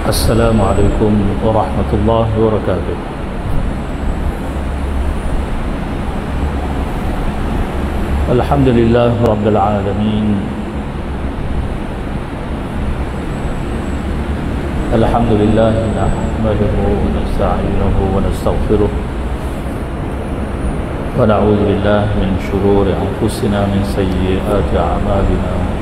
السلام عليكم ورحمة الله وبركاته. الحمد لله رب العالمين. الحمد لله نحمده ونستعينه ونستغفره ونعوذ بالله من شرور أنفسنا من سيئات أعمالنا.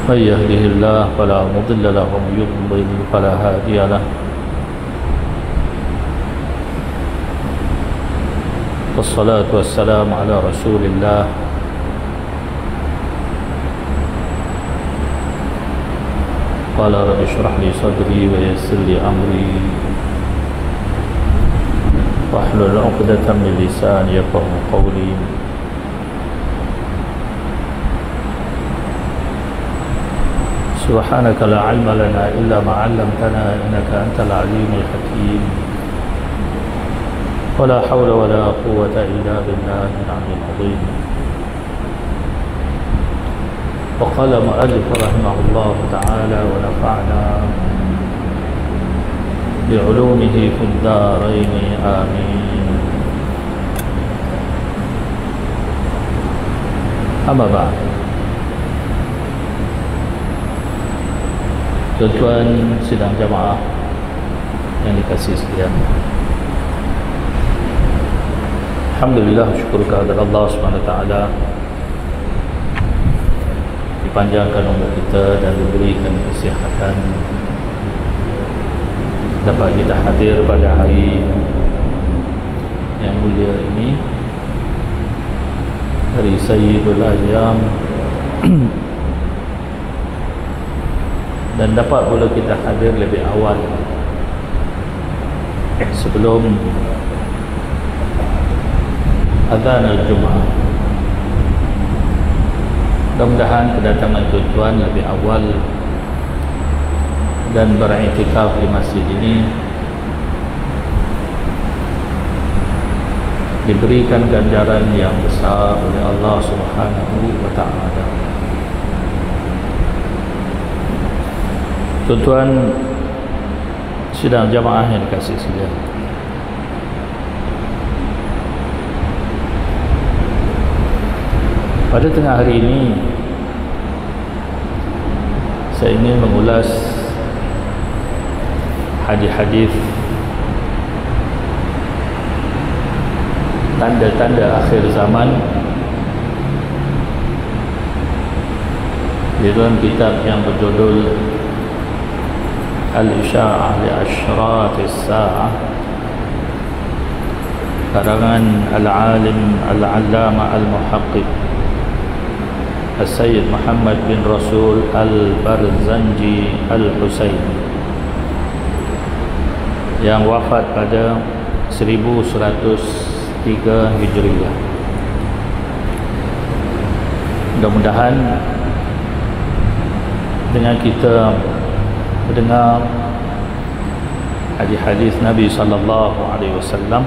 من يهده الله فلا مضل له ومن يضلل فلا هادي له. والصلاة والسلام على رسول الله قال رب اشرح لي صدري ويسر لي أمري واحلل عقدة من لساني يفقهوا قولي. سبحانك لا علم لنا إلا ما علمتنا إنك أنت العليم الحكيم. ولا حول ولا قوة إلا بالله العلي العظيم. وقال مؤلف رحمه الله تعالى ونفعنا بعلومه في الدارين آمين. أما بعد, tuan-tuan sidang jamaah yang dikasihi sekalian, alhamdulillah, syukur kehadirat Allah Subhanahu wa taala, dipanjangkan umur kita dan diberikan kesihatan dapat kita hadir pada hari yang mulia ini, hari Sayyidul Ayyam, dan dapat pula kita hadir lebih awal sebelum azan al-Jum'ah. Mudah-mudahan kedatangan tuan-tuan lebih awal dan beriktikaf di masjid ini diberikan ganjaran yang besar oleh Allah Subhanahu wa taala. Tuan-tuan sidang jamaah yang dikasihi sekalian, pada tengah hari ini saya ingin mengulas hadis-hadis tanda-tanda akhir zaman di dalam kitab yang berjudul Al-Isya'ah li Ashratis Sa'ah karangan Al-Alim Al-Allama Al-Muhaqqiq Al-Sayyid Muhammad bin Rasul Al-Barzanji Al-Husaini yang wafat pada 1103 Hijriyah. Mudah-mudahan dengan kita mendengar hadis-hadis Nabi sallallahu alaihi wasallam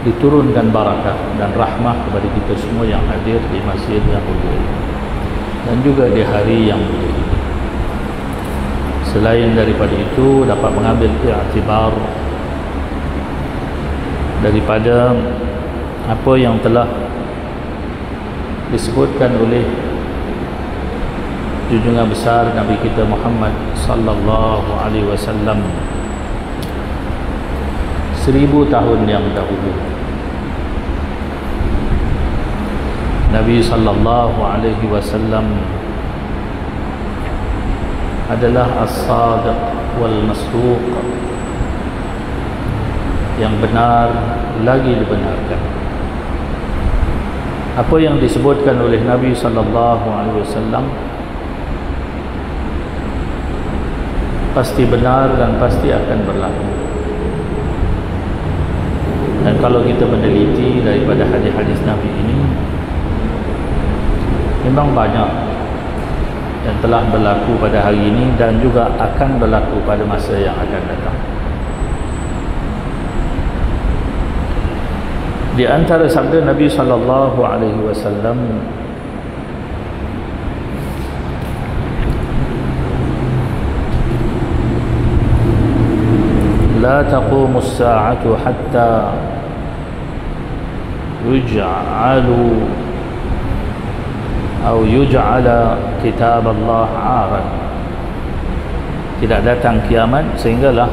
diturunkan barakah dan rahmah kepada kita semua yang hadir di masjid yang mulia dan juga di hari yang mulia ini. Selain daripada itu, dapat mengambil i'tibar daripada apa yang telah disebutkan oleh junjungan besar Nabi kita Muhammad sallallahu alaihi wasallam 1000 tahun yang dahulu. Nabi sallallahu alaihi wasallam adalah as-sadiq wal masduq, yang benar lagi dibenarkan. Apa yang disebutkan oleh Nabi sallallahu alaihi wasallam pasti benar dan pasti akan berlaku. Dan kalau kita meneliti daripada hadis-hadis Nabi ini, memang banyak yang telah berlaku pada hari ini dan juga akan berlaku pada masa yang akan datang. Di antara sabda Nabi sallallahu alaihi wasallam la taqumus sa'atu hatta yuj'ala kitab Allah 'aran. Tidak datang kiamat sehinggalah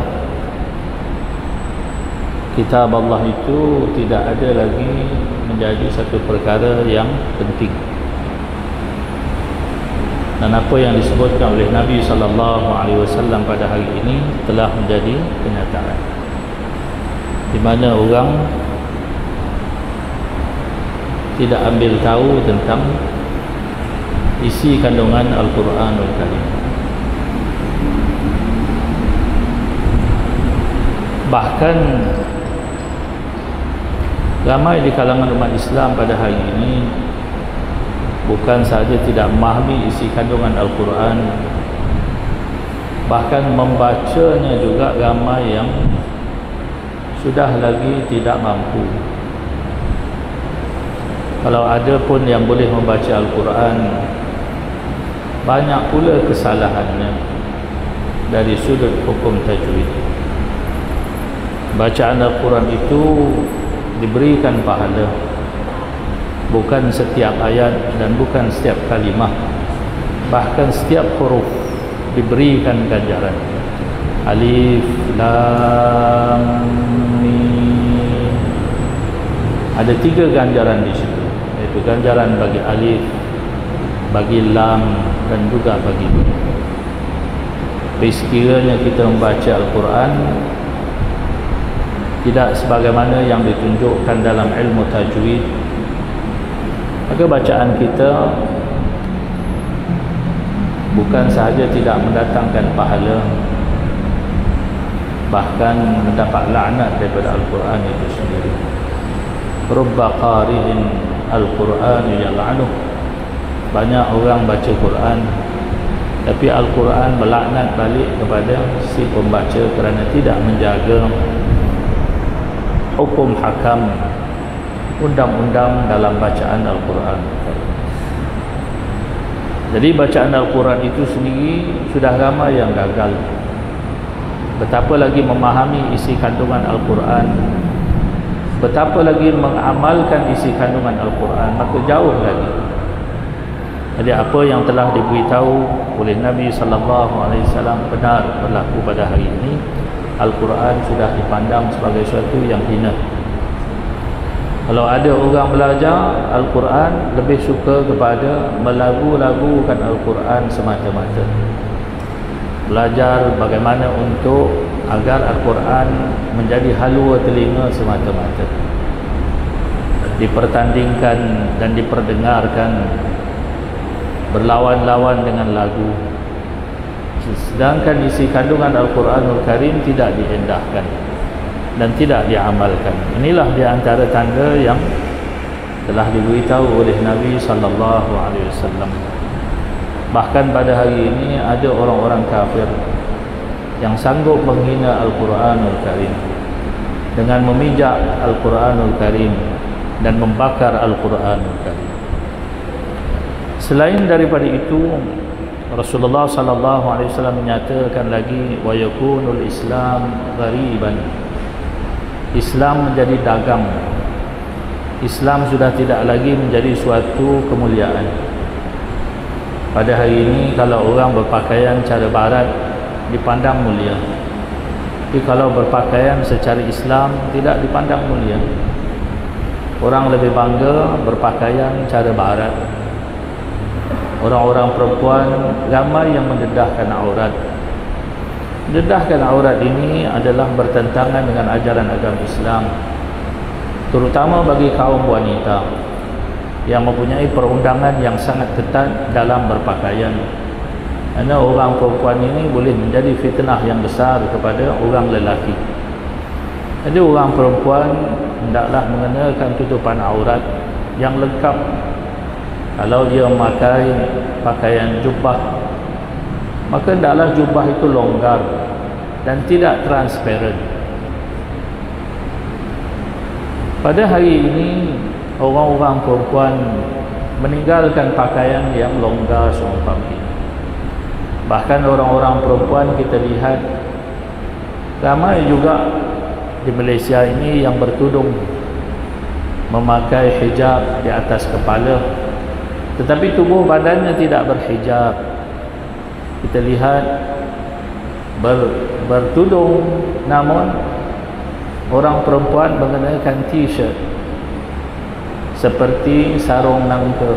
kitab Allah itu tidak ada lagi menjadi satu perkara yang penting. Dan apa yang disebutkan oleh Nabi SAW pada hari ini telah menjadi kenyataan, di mana orang tidak ambil tahu tentang isi kandungan Al-Quranul Karim. Bahkan ramai di kalangan umat Islam pada hari ini bukan sahaja tidak memahami isi kandungan Al-Quran, bahkan membacanya juga ramai yang sudah lagi tidak mampu. Kalau ada pun yang boleh membaca Al-Quran, banyak pula kesalahannya dari sudut hukum tajwid. Bacaan Al-Quran itu diberikan pahala, bukan setiap ayat dan bukan setiap kalimah, bahkan setiap huruf diberikan ganjaran. Alif, Lam, Mim, ada 3 ganjaran di situ, yaitu ganjaran bagi alif, bagi lam, dan juga bagi mim. Sekiranya kita membaca Al-Quran tidak sebagaimana yang ditunjukkan dalam ilmu tajwid, maka bacaan kita bukan sahaja tidak mendatangkan pahala, bahkan mendapat laknat daripada Al-Quran itu sendiri. Rubba qari'in Al-Quran yal'anuh. Banyak orang baca Quran, tapi Al-Quran melaknat balik kepada si pembaca kerana tidak menjaga hukum hakam, undang-undang dalam bacaan Al-Quran. Jadi bacaan Al-Quran itu sendiri sudah ramai yang gagal. Betapa lagi memahami isi kandungan Al-Quran, betapa lagi mengamalkan isi kandungan Al-Quran, maka jauh lagi. Jadi apa yang telah diberitahu oleh Nabi SAW benar berlaku pada hari ini. Al-Quran sudah dipandang sebagai sesuatu yang hina. Kalau ada orang belajar Al-Quran, lebih suka kepada melagu-lagukan Al-Quran semata-mata. Belajar bagaimana untuk agar Al-Quran menjadi halua telinga semata-mata, dipertandingkan dan diperdengarkan berlawan-lawan dengan lagu, sedangkan isi kandungan Al-Quranul Karim tidak diendahkan dan tidak diamalkan. Inilah di antara tanda yang telah diberitahu oleh Nabi SAW. Bahkan pada hari ini ada orang-orang kafir yang sanggup menghina Al-Quranul Karim dengan memijak Al-Quranul Karim dan membakar Al-Quranul Karim. Selain daripada itu, Rasulullah SAW menyatakan lagi, wa yakunul Islam ghariban. Islam menjadi dagang. Islam sudah tidak lagi menjadi suatu kemuliaan. Pada hari ini kalau orang berpakaian cara barat dipandang mulia, tapi kalau berpakaian secara Islam tidak dipandang mulia. Orang lebih bangga berpakaian cara barat. Orang-orang perempuan ramai yang mendedahkan aurat. Mendedahkan aurat ini adalah bertentangan dengan ajaran agama Islam, terutama bagi kaum wanita yang mempunyai perundangan yang sangat ketat dalam berpakaian. Kerana orang perempuan ini boleh menjadi fitnah yang besar kepada orang lelaki. Jadi orang perempuan hendaklah mengenakan tutupan aurat yang lengkap. Kalau dia memakai pakaian jubah, maka hendaklah jubah itu longgar dan tidak transparan. Pada hari ini orang-orang perempuan meninggalkan pakaian yang longgar seumpama ini. Bahkan orang-orang perempuan kita lihat Ramai juga di Malaysia ini yang bertudung memakai hijab di atas kepala, tetapi tubuh badannya tidak berhijab. Kita lihat bertudung, namun orang perempuan mengenakan t-shirt seperti sarung nangka,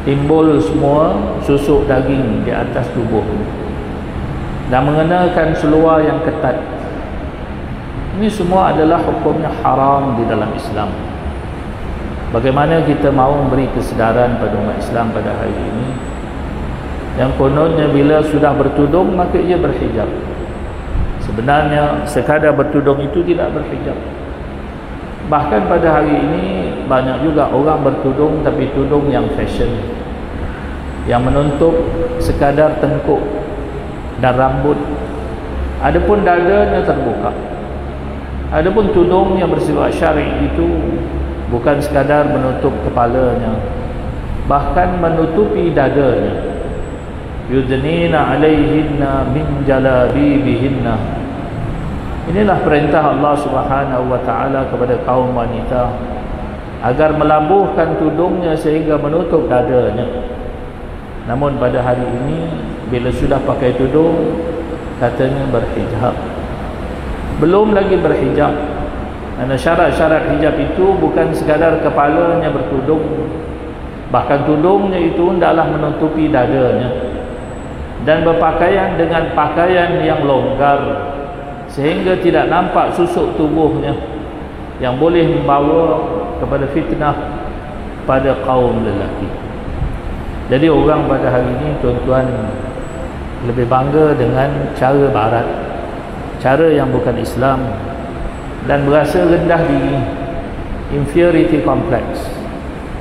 timbul semua susuk daging di atas tubuh, dan mengenakan seluar yang ketat. Ini semua adalah hukumnya haram di dalam Islam. Bagaimana kita mahu memberi kesedaran pada umat Islam pada hari ini, yang kononnya bila sudah bertudung maka ia berhijab. Sebenarnya sekadar bertudung itu tidak berhijab. Bahkan pada hari ini banyak juga orang bertudung tapi tudung yang fashion, yang menutup sekadar tengkuk dan rambut. Adapun dadanya terbuka. Adapun tudung yang bersifat syar'i itu bukan sekadar menutup kepalanya, bahkan menutupi dadanya. Yudnina 'alaihinna min jalabibihinna. Inilah perintah Allah Subhanahu wa taala kepada kaum wanita agar melabuhkan tudungnya sehingga menutup dadanya. Namun pada hari ini bila sudah pakai tudung katanya berhijab. Belum lagi berhijab. Karena syarat-syarat hijab itu bukan sekadar kepalanya bertudung, bahkan tudungnya itu hendaklah menutupi dadanya, dan berpakaian dengan pakaian yang longgar sehingga tidak nampak susuk tubuhnya yang boleh membawa kepada fitnah pada kaum lelaki. Jadi orang pada hari ini, tuan-tuan, lebih bangga dengan cara barat, cara yang bukan Islam, dan berasa rendah diri, inferiority complex,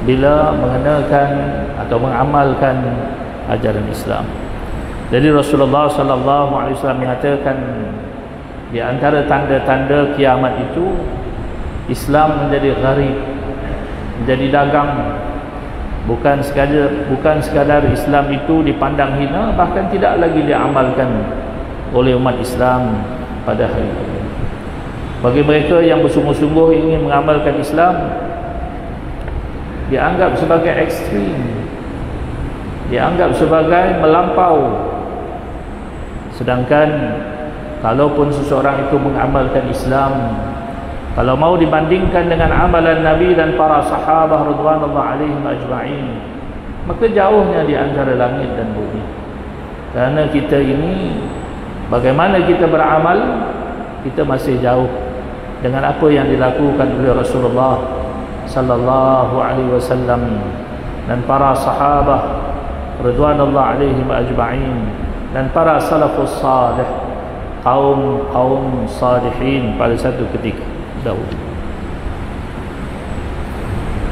bila mengenakan atau mengamalkan ajaran Islam. Jadi Rasulullah sallallahu alaihi wasallam mengatakan di antara tanda-tanda kiamat itu Islam menjadi gharib, menjadi dagang. Bukan sekadar Islam itu dipandang hina, bahkan tidak lagi diamalkan oleh umat Islam pada hari ini. Bagi mereka yang bersungguh-sungguh ingin mengamalkan Islam, dianggap sebagai ekstrim, dianggap sebagai melampau. Sedangkan kalaupun seseorang itu mengamalkan Islam, kalau mau dibandingkan dengan amalan Nabi dan para sahabat radhiyallahu alaihim ajma'in, maka jauhnya di antara langit dan bumi. Kerana kita ini, bagaimana kita beramal, kita masih jauh dengan apa yang dilakukan oleh Rasulullah sallallahu alaihi wasallam dan para sahabat radhiyallahu alaihim ajma'in dan para salafus salih, kaum salihin pada satu ketika dahulu.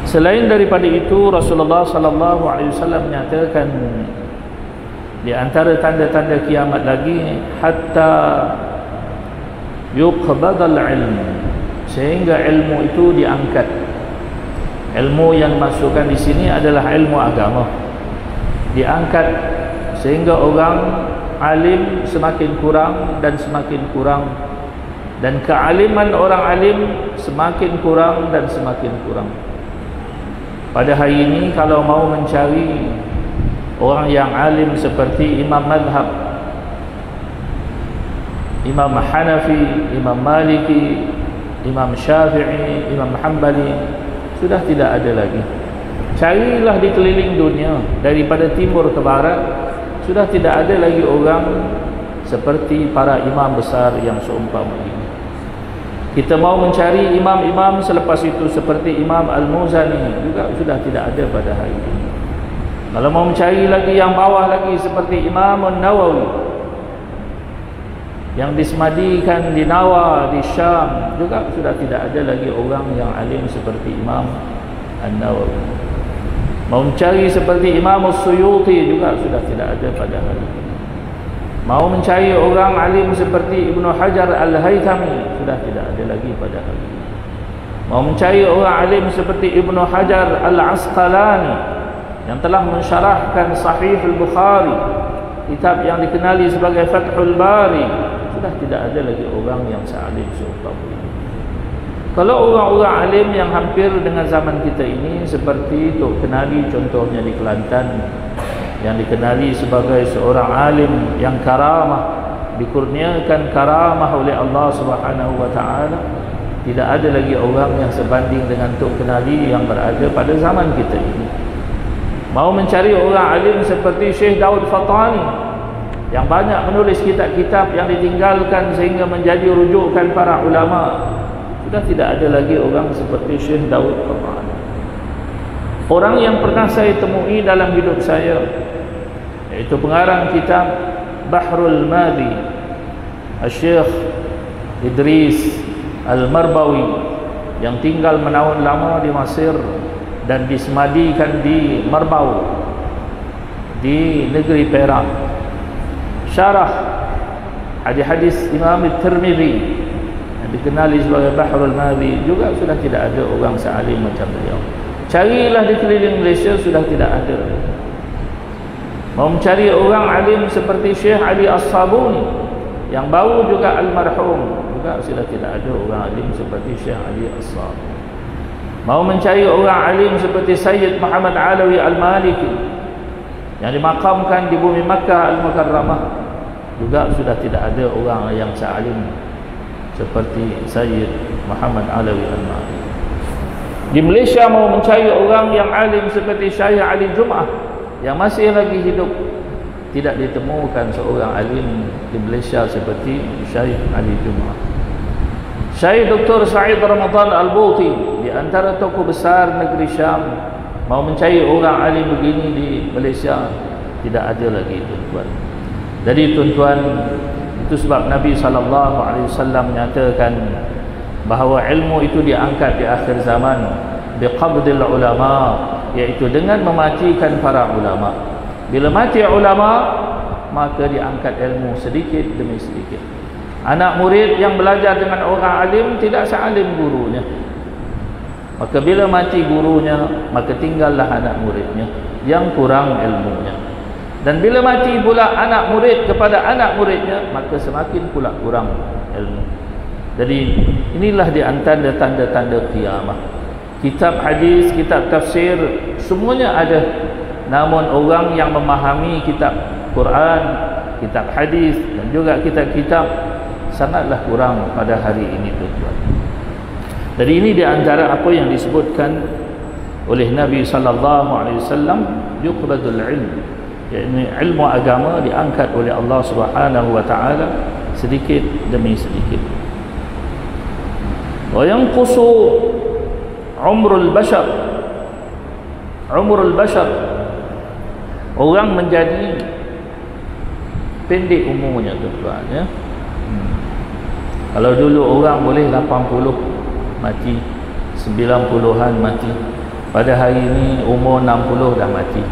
Selain daripada itu, Rasulullah sallallahu alaihi wasallam menyatakan di antara tanda-tanda kiamat lagi, hatta yuqbadal ilm, sehingga ilmu itu diangkat. Ilmu yang dimasukkan di sini adalah ilmu agama, diangkat sehingga orang alim semakin kurang dan semakin kurang, dan kealiman orang alim semakin kurang dan semakin kurang. Pada hari ini kalau mau mencari orang yang alim seperti Imam Madhab, Imam Hanafi, Imam Maliki, Imam Syafi'i, Imam Hanbali, sudah tidak ada lagi. Carilah di keliling dunia, daripada timur ke barat, sudah tidak ada lagi orang seperti para imam besar yang seumpama ini. Kita mau mencari imam-imam selepas itu seperti Imam Al-Muzani, juga sudah tidak ada pada hari ini. Kalau mau mencari lagi yang bawah lagi seperti Imam An-Nawawi yang disemadikan di Nawa, di Syam, juga sudah tidak ada lagi orang yang alim seperti Imam An-Nawawi. Mau mencari seperti Imam As-Suyuti, juga sudah tidak ada pada hari ini. Mau mencari orang alim seperti Ibnu Hajar Al-Haythami, sudah tidak ada lagi pada hari ini. Mau mencari orang alim seperti Ibnu Hajar Al-Asqalani yang telah mensyarahkan Sahih Al-Bukhari, kitab yang dikenali sebagai Fathul Bari, sudah tidak ada lagi orang yang sealim seumpama ini. Kalau orang-orang alim yang hampir dengan zaman kita ini seperti Tok Kenali contohnya di Kelantan, yang dikenali sebagai seorang alim yang karamah, dikurniakan karamah oleh Allah Subhanahu wa taala, tidak ada lagi orang yang sebanding dengan Tok Kenali yang berada pada zaman kita ini. Mau mencari orang alim seperti Syekh Daud Fatani yang banyak menulis kitab-kitab yang ditinggalkan sehingga menjadi rujukan para ulama, sudah tidak ada lagi orang seperti Syekh Daud Fatani. Orang yang pernah saya temui dalam hidup saya, yaitu pengarang kitab Bahrul Madi, Syekh Idris Al-Marbawi, yang tinggal menahun lama di Mesir dan disemadikan di Marbau di negeri Perak. Syarah hadis-hadis Imam Tirmidzi yang dikenali sebagai Bahrul Madi juga sudah tidak ada orang sealim macam beliau. Carilah di keliling Malaysia, sudah tidak ada. Mau mencari orang alim seperti Syekh Ali As-Sabuni yang baru juga almarhum, juga sudah tidak ada orang alim seperti Syekh Ali As-Sabuni. Mau mencari orang alim seperti Sayyid Muhammad Alawi Al-Maliki yang dimakamkan di bumi Makkah Al-Mukarramah, juga sudah tidak ada orang yang sealim seperti Sayyid Muhammad Alawi Al-Maliki. Di Malaysia mau mencari orang yang alim seperti Syekh Ali Jum'ah yang masih lagi hidup, tidak ditemukan seorang alim di Malaysia seperti Syekh Ali Jum'ah. Syekh Dr. Said Ramadan Al-Buti di antara tokoh besar negeri Syam, mau mencari orang alim begini di Malaysia, tidak ada lagi, tuan-tuan. Jadi tuan-tuan, itu sebab Nabi SAW menyatakan bahawa ilmu itu diangkat di akhir zaman biqabdil ulama, iaitu dengan mematikan para ulama. Bila mati ulama, maka diangkat ilmu sedikit demi sedikit. Anak murid yang belajar dengan orang alim tidak sealim gurunya, maka bila mati gurunya, maka tinggallah anak muridnya yang kurang ilmunya. Dan bila mati pula anak murid kepada anak muridnya, maka semakin pula kurang ilmu. Jadi inilah di antara tanda-tanda kiamat. Kitab hadis, kitab tafsir, semuanya ada. Namun orang yang memahami kitab Quran, kitab hadis dan juga kitab-kitab sangatlah kurang pada hari ini, tuan-tuan. Jadi ini di antara apa yang disebutkan oleh Nabi SAW, yuqbadul ilm, yakni ilmu agama diangkat oleh Allah Subhanahu wa taala sedikit demi sedikit. Wa yanqusu umrul bashar, umrul bashar, orang menjadi pendek umurnya, tuan-tuan, ya. Kalau dulu orang boleh 80 mati, 90-an mati, pada hari ini umur 60 dah mati,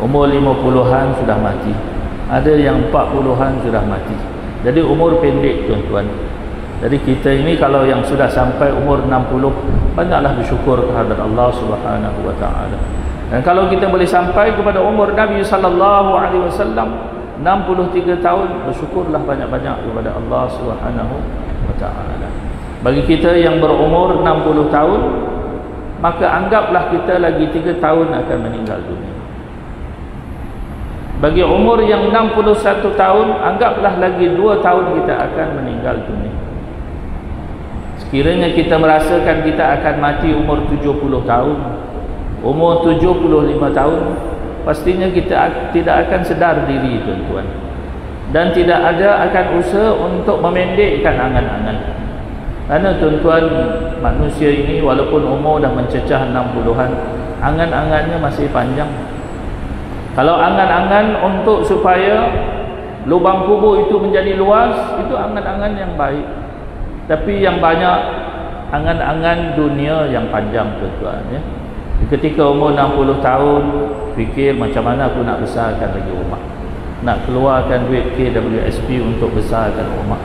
umur 50-an sudah mati, ada yang 40-an sudah mati. Jadi umur pendek, tuan-tuan. Jadi kita ini kalau yang sudah sampai umur 60, banyaklah bersyukur kehadrat Allah Subhanahu wa taala. Dan kalau kita boleh sampai kepada umur Nabi sallallahu alaihi wasallam 63 tahun, bersyukurlah banyak-banyak kepada Allah Subhanahu wa taala. Bagi kita yang berumur 60 tahun, maka anggaplah kita lagi 3 tahun akan meninggal dunia. Bagi umur yang 61 tahun, anggaplah lagi 2 tahun kita akan meninggal dunia. Sekiranya kita merasakan kita akan mati umur 70 tahun, umur 75 tahun, pastinya kita tidak akan sedar diri, tuan-tuan. Dan tidak ada akan usaha untuk memendekkan angan-angan. Karena tuan-tuan, manusia ini walaupun umur dah mencecah 60-an, angan-angannya masih panjang. Kalau angan-angan untuk supaya lubang kubur itu menjadi luas, itu angan-angan yang baik. Tapi yang banyak angan-angan dunia yang panjang, tuan-tuan, ya. Ketika umur 60 tahun, fikir macam mana aku nak besarkan lagi rumah, nak keluarkan duit KWSP untuk besarkan rumah,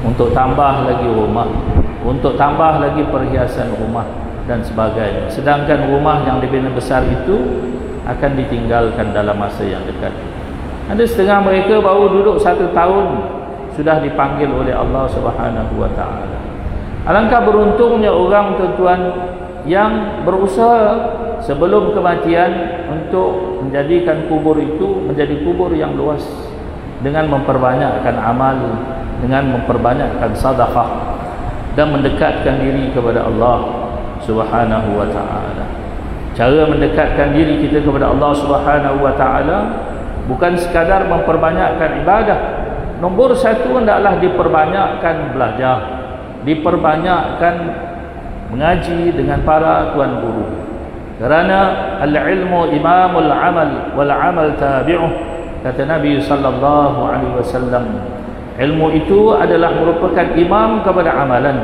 untuk tambah lagi rumah, untuk tambah lagi perhiasan rumah dan sebagainya. Sedangkan rumah yang dibina besar itu akan ditinggalkan dalam masa yang dekat. Ada setengah mereka baru duduk 1 tahun sudah dipanggil oleh Allah Subhanahu wa taala. Alangkah beruntungnya orang tuan-tuan yang berusaha sebelum kematian untuk menjadikan kubur itu menjadi kubur yang luas dengan memperbanyakkan amal, dengan memperbanyakkan sedekah dan mendekatkan diri kepada Allah Subhanahu wa taala. Cara mendekatkan diri kita kepada Allah Subhanahu wa taala bukan sekadar memperbanyakkan ibadah. Nombor satu hendaklah diperbanyakkan belajar, diperbanyakkan mengaji dengan para tuan guru. Kerana al-ilmu imamul amal wal amal tabi'uh, kata Nabi sallallahu alaihi wasallam. Ilmu itu adalah merupakan imam kepada amalan,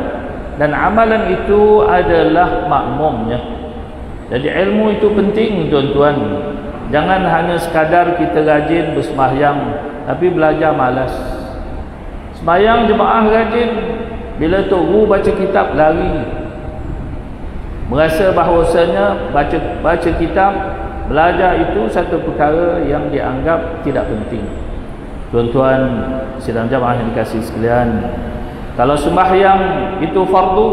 dan amalan itu adalah makmumnya. Jadi ilmu itu penting tuan-tuan. Jangan hanya sekadar kita rajin bersembahyang tapi belajar malas. Sembahyang jemaah rajin, bila tunggu baca kitab lari. Merasa bahawasanya baca kitab, belajar itu satu perkara yang dianggap tidak penting. Tuan-tuan sidang jamaah yang dikasihi sekalian, kalau sembahyang itu fardu,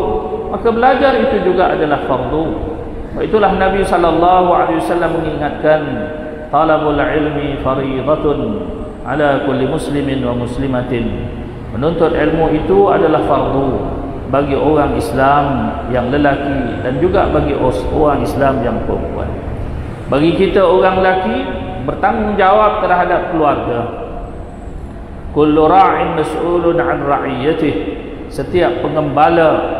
maka belajar itu juga adalah fardu. Itulah Nabi sallallahu alaihi wasallam mengingatkan, talabul ilmi fariidatun ala kulli muslimin wa muslimatin. Menuntut ilmu itu adalah fardu bagi orang Islam yang lelaki dan juga bagi orang Islam yang perempuan. Bagi kita orang lelaki bertanggungjawab terhadap keluarga. Kullu ra'in mas'ulun 'an ra'iyatih. Setiap pengembala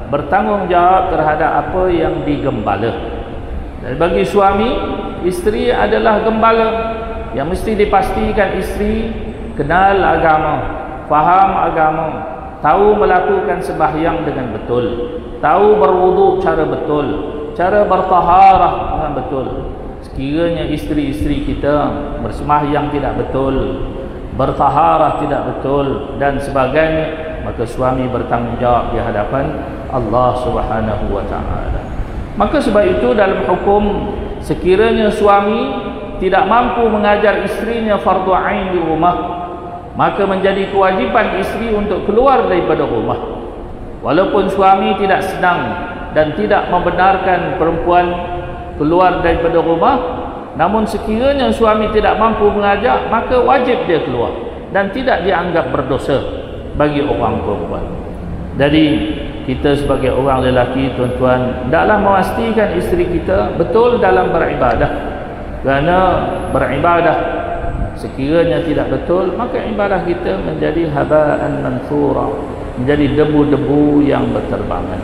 bertanggungjawab terhadap apa yang digembala. Dan bagi suami, isteri adalah gembala yang mesti dipastikan isteri kenal agama, faham agama, tahu melakukan sembahyang dengan betul, tahu berwuduk cara betul, cara bertaharah dengan betul. Sekiranya isteri-isteri kita bersembahyang tidak betul, bertaharah tidak betul dan sebagainya, maka suami bertanggungjawab di hadapan Allah Subhanahu wa taala. Maka sebab itu dalam hukum, sekiranya suami tidak mampu mengajar isterinya fardu ain di rumah, maka menjadi kewajipan isteri untuk keluar daripada rumah. Walaupun suami tidak senang dan tidak membenarkan perempuan keluar daripada rumah, namun sekiranya suami tidak mampu mengajar, maka wajib dia keluar dan tidak dianggap berdosa bagi orang perempuan. Jadi kita sebagai orang lelaki tuan-tuan, hendaklah memastikan isteri kita betul dalam beribadah. Kerana beribadah sekiranya tidak betul, maka ibadah kita menjadi haba'an mansura, menjadi debu-debu yang berterbangan.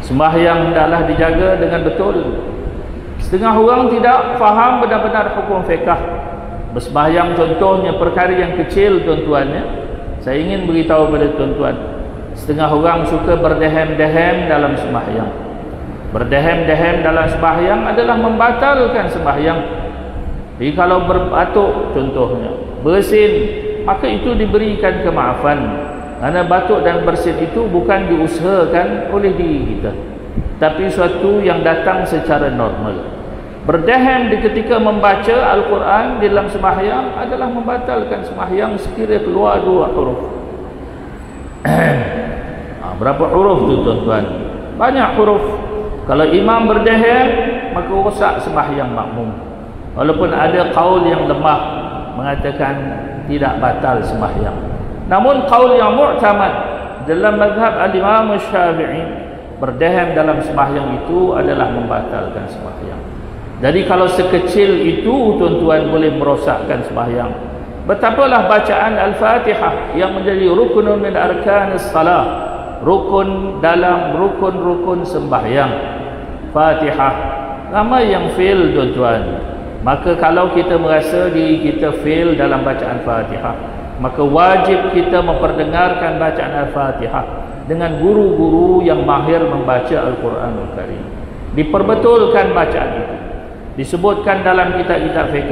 Sembahyang hendaklah dijaga dengan betul. Setengah orang tidak faham benar-benar hukum fiqh. Bersembahyang contohnya perkara yang kecil tuan-tuan ya. Saya ingin beritahu kepada tuan-tuan, setengah orang suka berdehem-dehem dalam sembahyang. Berdehem-dehem dalam sembahyang adalah membatalkan sembahyang. Jadi kalau berbatuk contohnya, bersin, maka itu diberikan kemaafan. Kerana batuk dan bersin itu bukan diusahakan oleh diri kita, tapi suatu yang datang secara normal. Berdehem di ketika membaca Al-Quran di dalam sembahyang adalah membatalkan sembahyang sekiranya keluar 2 huruf. Berapa huruf tu tuan-tuan? Banyak huruf. Kalau imam berdehem, maka rosak sembahyang makmum. Walaupun ada qaul yang lemah mengatakan tidak batal sembahyang, namun qaul yang mu'tamad dalam mazhab al-Imam Syafi'i, berdehem dalam sembahyang itu adalah membatalkan sembahyang. Jadi kalau sekecil itu tuan-tuan boleh merosakkan sembahyang, betapalah bacaan Al-Fatihah yang menjadi rukunun min arkanis salah, rukun dalam rukun-rukun sembahyang. Fatihah, ramai yang fail tuan-tuan. Maka kalau kita merasa diri kita fail dalam bacaan Fatihah, maka wajib kita memperdengarkan bacaan Al-Fatihah dengan guru-guru yang mahir membaca Al-Quranul Karim. Diperbetulkan bacaan itu. Disebutkan dalam kitab-kitab fiqh,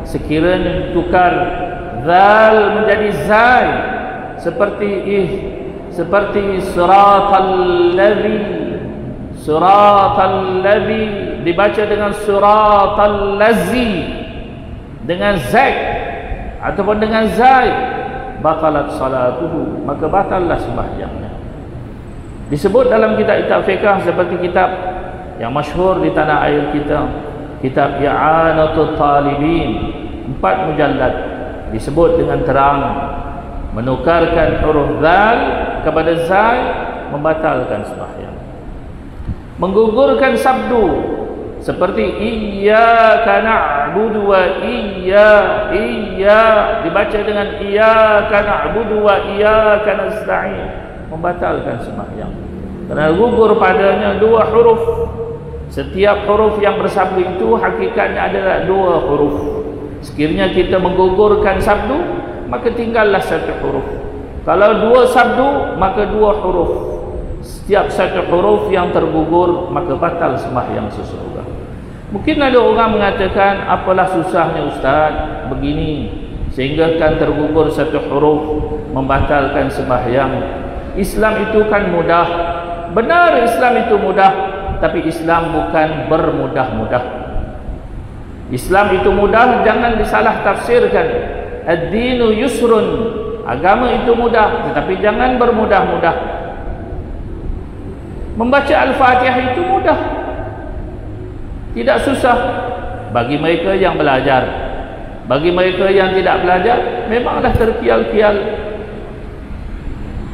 sekiranya tukar zal menjadi zai, seperti siratal ladzi dibaca dengan siratal lazi dengan zai ataupun dengan zai, batalat salatuhu, maka batallah sembahyangnya. Disebut dalam kitab-kitab fiqh seperti kitab yang masyhur di tanah air kita, kitab I'anatul Talibin, 4 mujallad, disebut dengan terang menukarkan huruf zal kepada zai membatalkan sembahyang. Menggugurkan sabdu seperti iyyaka na'budu wa iya dibaca dengan iyyaka na'budu wa iyyaka nasta'in, membatalkan sembahyang. Kerana gugur padanya 2 huruf. Setiap huruf yang bersabdu itu hakikatnya adalah 2 huruf. Sekiranya kita menggugurkan sabdu, maka tinggallah 1 huruf. Kalau 2 sabdu, maka 2 huruf. Setiap 1 huruf yang tergugur, maka batal sembahyang seseorang. Mungkin ada orang mengatakan, apalah susahnya Ustaz begini sehingga kan tergugur 1 huruf membatalkan sembahyang. Islam itu kan mudah. Benar, Islam itu mudah, tapi Islam bukan bermudah-mudah. Islam itu mudah, jangan disalah tafsirkan. Ad-dinu yusrun, agama itu mudah, tetapi jangan bermudah-mudah. Membaca Al-Fatihah itu mudah, tidak susah bagi mereka yang belajar. Bagi mereka yang tidak belajar, memanglah terkial-kial,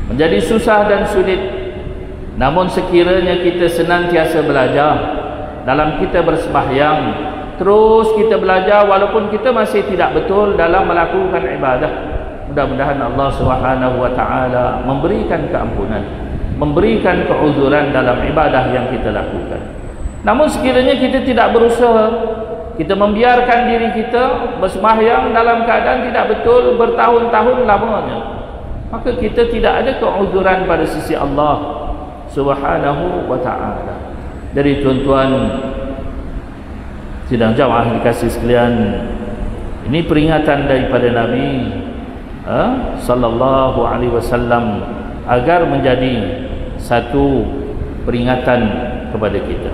menjadi susah dan sulit. Namun sekiranya kita senantiasa belajar dalam kita bersembahyang, terus kita belajar walaupun kita masih tidak betul dalam melakukan ibadah, mudah-mudahan Allah Subhanahu wa taala memberikan keampunan, memberikan keuzuran dalam ibadah yang kita lakukan. Namun sekiranya kita tidak berusaha, kita membiarkan diri kita bersembahyang dalam keadaan tidak betul bertahun-tahun lamanya, maka kita tidak ada keuzuran pada sisi Allah Subhanahu wa ta'ala. Dari tuan-tuan sidang jamaah dikasih sekalian, ini peringatan daripada Nabi sallallahu alaihi wasallam agar menjadi satu peringatan kepada kita.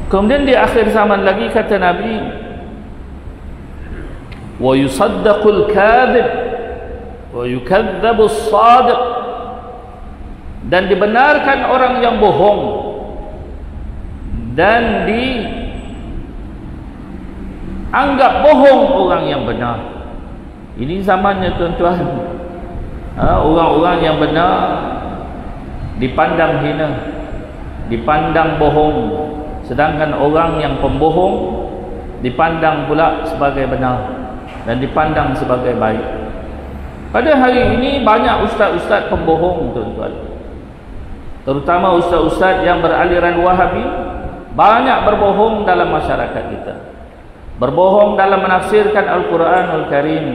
Kemudian di akhir zaman lagi kata Nabi, wa yusaddaqul kadhib wa yukadzdzabus shadiq, dan dibenarkan orang yang bohong dan dianggap bohong orang yang benar. Ini zamannya tuan-tuan. Orang-orang yang benar dipandang hina, dipandang bohong, sedangkan orang yang pembohong dipandang pula sebagai benar dan dipandang sebagai baik. Pada hari ini banyak ustaz-ustaz pembohong tuan-tuan, terutama ustaz-ustaz yang beraliran Wahabi, banyak berbohong dalam masyarakat kita. Berbohong dalam menafsirkan Al-Quranul Karim,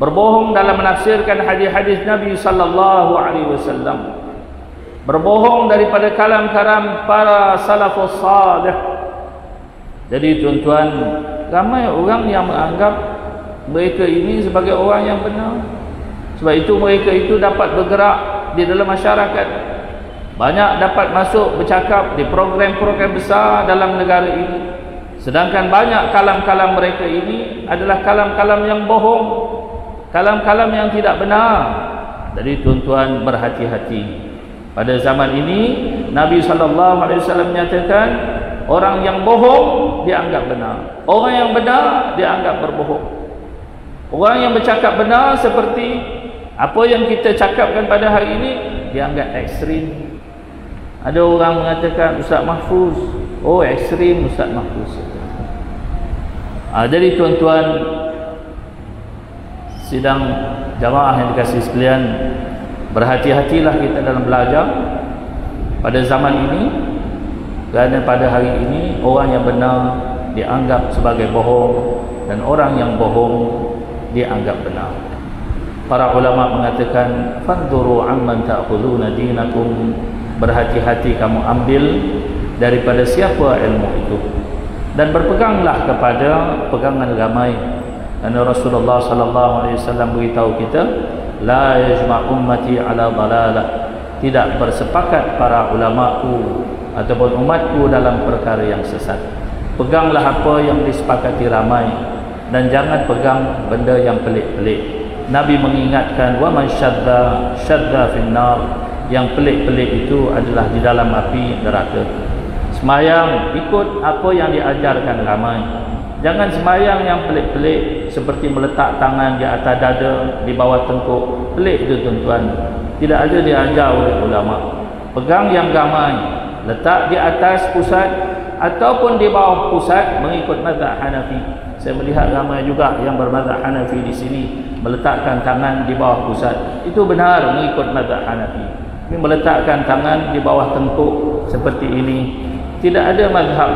berbohong dalam menafsirkan hadis-hadis Nabi sallallahu alaihi wasallam, berbohong daripada kalam-kalam para salafus salih. Jadi tuan-tuan, ramai orang yang menganggap mereka ini sebagai orang yang benar. Sebab itu mereka itu dapat bergerak di dalam masyarakat, banyak dapat masuk bercakap di program-program besar dalam negara ini. Sedangkan banyak kalam-kalam mereka ini adalah kalam-kalam yang bohong, kalam-kalam yang tidak benar. Jadi tuan-tuan, berhati-hati. Pada zaman ini Nabi SAW menyatakan, orang yang bohong dianggap benar, orang yang benar dianggap berbohong. Orang yang bercakap benar seperti apa yang kita cakapkan pada hari ini dianggap ekstrim. Ada orang mengatakan Ustaz Mahfuz, oh ekstrim Ustaz Mahfuz. Jadi tuan-tuan sidang jamaah yang dikasihi sekalian, berhati-hatilah kita dalam belajar pada zaman ini, kerana pada hari ini orang yang benar dianggap sebagai bohong dan orang yang bohong dianggap benar. Para ulama mengatakan, fanzuru amman ta'khuduna dinakum, berhati-hati kamu ambil daripada siapa ilmu itu, dan berpeganglah kepada pegangan ramai. Karena Rasulullah sallallahu alaihi wasallam beritahu kita, la yajma' ummati ala dalalah, tidak bersepakat para ulamaku ataupun umatku dalam perkara yang sesat. Peganglah apa yang disepakati ramai, dan jangan pegang benda yang pelik-pelik. Nabi mengingatkan wa man syadda finnar, yang pelik-pelik itu adalah di dalam api neraka. Semayang ikut apa yang diajarkan ramai. Jangan semayang yang pelik-pelik seperti meletak tangan di atas dada, di bawah tengkuk. Pelik itu tuan-tuan, tidak ada diajar oleh ulama. Pegang yang ramai, letak di atas pusat ataupun di bawah pusat mengikut mazhab Hanafi. Saya melihat ramai juga yang bermazhab Hanafi di sini meletakkan tangan di bawah pusat. Itu benar mengikut mazhab Hanafi. Tapi meletakkan tangan di bawah tengkuk seperti ini, tidak ada mazhab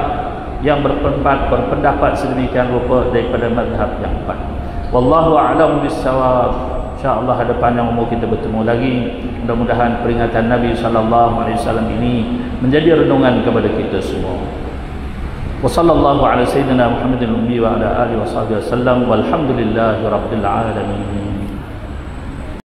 yang berpendapat sedemikian rupa daripada mazhab yang empat. Wallahu a'lam bissawab. InsyaAllah hadapan yang umur kita bertemu lagi. Mudah-mudahan peringatan Nabi SAW ini menjadi renungan kepada kita semua. Wa sallallahu ala sayyidina Muhammadin ummi wa ala alihi wa sahbihi wasallam walhamdulillahi rabbil alamin.